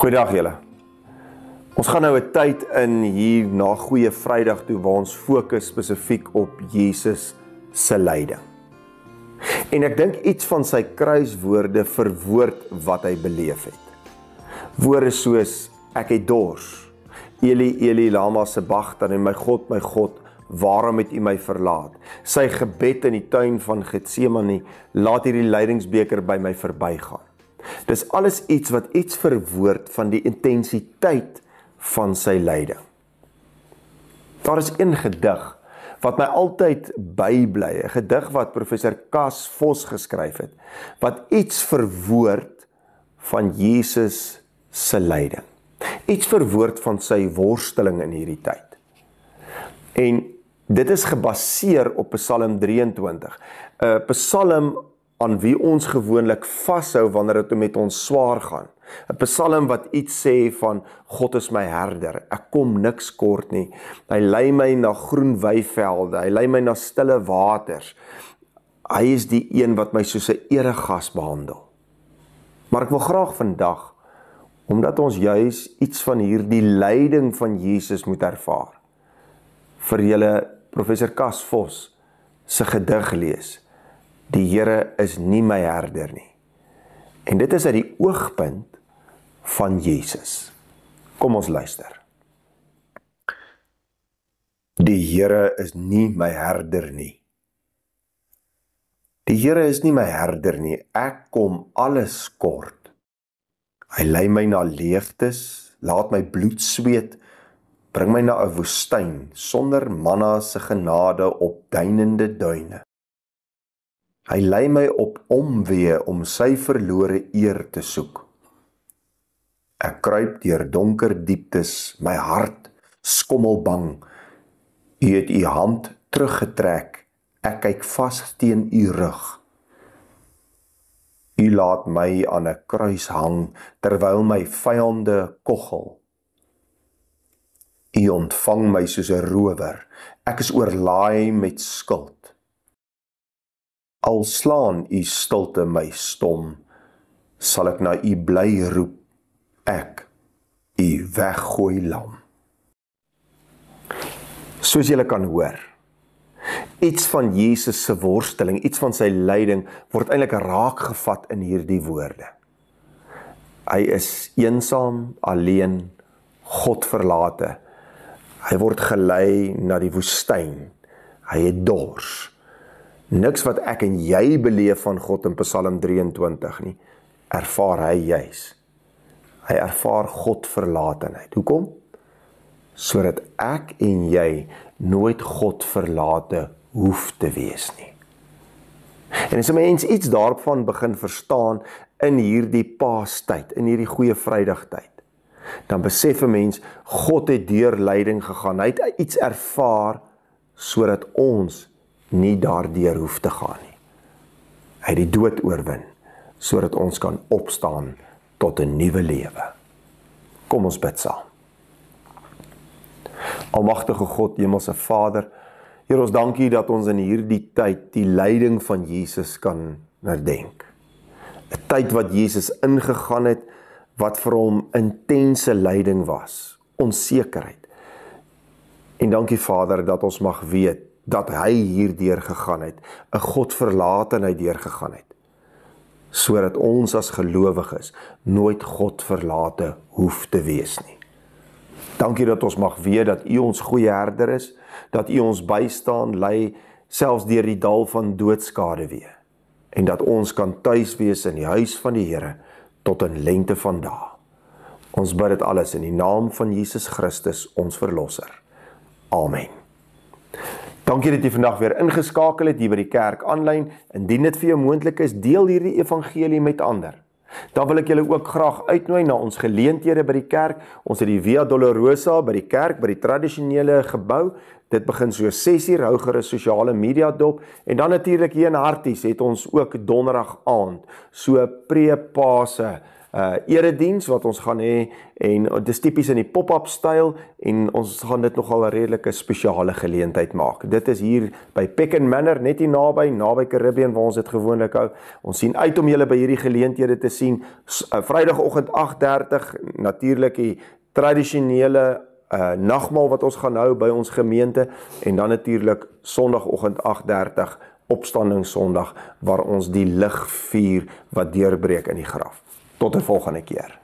Goeiedag julle. Ons gaan nou 'n tyd in hier na Goeie Vrydag toe waar ons fokus spesifiek op Jesus se lyding. En ek dink iets van sy kruiswoorde verwoord wat hy beleef het. Woorde soos, ek het dors, Eli, Eli, lama sabachthani, my God, waarom het U my verlaat? Sy gebed in die tuin van Getsemane, laat hierdie lydingsbeker by my verbygaan. Dis alles iets wat iets verwoord van die intensiteit van sy lyding. Daar is een gedig wat my altyd bybly, 'n gedig wat professor Cas Vos geskryf het, wat iets verwoord van Jesus se lyding. Iets verwoord van sy worsteling in hierdie tyd. En dit is gebaseer op Psalm 23, 'n Psalm aan wie ons gewoonlik vashou wanneer dit met ons swaar gaan. 'n Psalm wat iets sê van, God is my herder, ek kom niks kort nie, hy lei my na groen weivelde, hy lei my na stille waters, hy is die een wat my soos 'n eregas behandel. Maar ek wil graag vandag, omdat ons juis iets van hierdie lyding van Jesus moet ervaar, vir julle professor Cas Vos se gedig lees, die Here is nie my herder nie. En dit is uit die oogpunt van Jesus. Kom ons luister. Die Here is nie my herder nie. Die Here is nie my herder nie, ek kom alles kort. Hy lei my na leegtes, laat my bloed sweet, bring my na 'n woestyn, sonder manna se genade op duinende duine. Hy lei my op omwee om sy verlore eer te soek. Ek kruip deur donker dieptes, my hart skommelbang. U het U hand teruggetrek, ek kyk vas teen U rug. U laat my aan 'n kruis hang, terwyl my vyande koggel. U ontvang my soos 'n rower, ek is oorlaai met skuld. Al slaan U stilte my stom, sal ek na U bly roep, ek, U weggooi lam. Soos julle kan hoor, iets van Jesus se worsteling, iets van sy lyding, word eintlik raak gevat in hierdie woorde. Hy is eensaam, alleen, God verlate. Hy word gelei na die woestyn. Hy het dors. Niks wat ek en jy beleef van God in Psalm 23 nie, ervaar hy juis. Hy ervaar God verlatenheid. Hoekom? Sodat ek en jy nooit God verlate hoef te wees nie. En as 'n mens iets daarvan begin verstaan in hierdie Paastyd, in hierdie Goeie Vrydagtyd, dan besef 'n mens, God het deur lyding gegaan. Hy het iets ervaar sodat ons nie daardeur hoef te gaan nie. Hy het die dood oorwin sodat ons kan opstaan tot 'n nuwe lewe. Kom ons bid saam. Almagtige God, Hemelse Vader, Here, ons dankie dat ons in hierdie tyd die lyding van Jesus kan herdenk. 'n Tyd wat Jesus ingegaan het, wat vir hom intense lyding was, onsekerheid. En dankie Vader dat ons mag weet dat hy hierdeur gegaan het, 'n Godverlatenheid deurgegaan het, sodat ons as gelowiges nooit God verlate hoef te wees nie. Dankie dat ons mag weet dat U ons goeie herder is, dat U ons bystaan, lei selfs deur die dal van doodskaduwee, en dat ons kan tuis wees in die huis van die Here tot in lengte van dae. Ons bid dit alles in die naam van Jesus Christus, ons Verlosser. Amen. Dankie dat jy vandag weer ingeskakel het hier by die kerk aanlyn. Indien dit vir jou moontlik is, deel hierdie evangelie met ander. Dan wil ek julle ook graag uitnooi na ons geleenthede by die kerk. Ons het die Via Dolorosa by die kerk, by die tradisionele gebou. Dit begin so 6:00, hou gerus sosiale media dop. En dan natuurlik hier in Harties het ons ook donderdag aand, so pre-Paase erediens wat ons gaan hê, en dit is tipies in die pop-up styl, en ons gaan dit nogal 'n redelike spesiale geleentheid maak. Dit is hier by Peck & Manor, net hier naby Caribbean waar ons dit gewoonlik hou. Ons sien uit om julle by hierdie geleenthede te sien. Vrydagoggend 8:30, natuurlik die tradisionele nagmaal wat ons gaan hou by ons gemeente, en dan natuurlik Sondagoggend 8:30, Opstandingssondag, waar ons die lig vier wat deurbreek in die graf. Tot 'n volgende keer.